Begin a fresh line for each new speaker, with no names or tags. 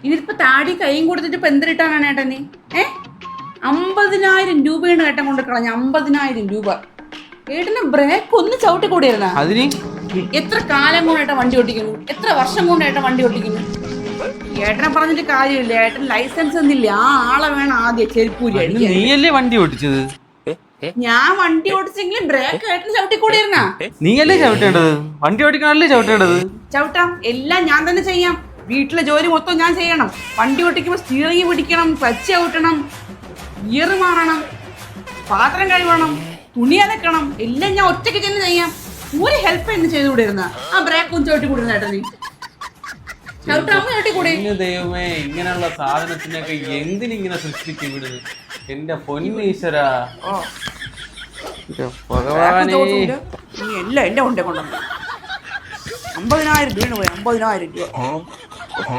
ഇതിപ്പോ താടി കൈയും കൊടുത്തിട്ട് ഇപ്പൊ എന്തിട്ടാണ് ഏട്ടന്? 50,000 രൂപയാണ് ഏട്ടൻ കൊണ്ട് കളഞ്ഞ. 50,000 രൂപ. ഏട്ടന് ബ്രേക്ക് ഒന്ന് ചവിട്ടി കൂടിയിരുന്ന?
അതിന്
എത്ര കാലം കൊണ്ട് ഏട്ടൻ വണ്ടി ഓടിക്കുന്നു? എത്ര വർഷം കൊണ്ട് ഏട്ടൻ വണ്ടി ഓടിക്കുന്നു? ഏട്ടനെ പറഞ്ഞിട്ട് കാര്യമില്ല. ഏട്ടൻ ലൈസൻസ് ഒന്നില്ല. ആ ആളെ വേണം ആദ്യം ചെരുപ്പൂരി അടിക്കാൻ.
നീയല്ലേ വണ്ടി ഓടിച്ചത്?
ഞാൻ വണ്ടി ഓടിച്ചെങ്കിലും ബ്രേക്ക് ഏട്ടൻ ചവിട്ടി കൂടിയിരുന്ന?
നീയല്ലേ ചവിട്ടേണ്ടത്? വണ്ടി ഓടിക്കണല്ലേ ചവിട്ടേണ്ടത്?
ചവിട്ടാം, എല്ലാം ഞാൻ തന്നെ ചെയ്യാം. വീട്ടിലെ ജോലി മൊത്തം ഞാൻ ചെയ്യണം. വണ്ടി ഓടിക്കുമ്പോൾ സ്റ്റിയറിംഗ് പിടിക്കണം, ക്ലച്ച് ചവിട്ടണം, ഗിയർ മാറണം, പാത്രം കഴുകണം, തുണി അലക്കണം, എല്ലാം ഞാൻ ഒറ്റയ്ക്ക് തന്നെ ചെയ്യാം. ഒരു ഹെൽപ്പ് എന്നെ ചെയ്തുകൂടിയിരുന്ന? ആ ബ്രേക്ക് ഒന്ന് ചവിട്ടി കൂടിയിരുന്ന ഏട്ടാ നീ? ചവിട്ടാമോ ചവിട്ടി കൂടി?
ദൈവമേ, ഇങ്ങനെയുള്ള സാധനത്തിനൊക്കെ എന്തിനിങ്ങനെ സൃഷ്ടിച്ചു വിടുന്നു? എന്റെ പൊന്നീശ്വരാ, ഭഗവാനേ.
നീ എല്ലാം എന്റെ കൊണ്ടേ കൊണ്ടുവന്നു. 50,000 രൂപ പോയി. 50,000 രൂപ.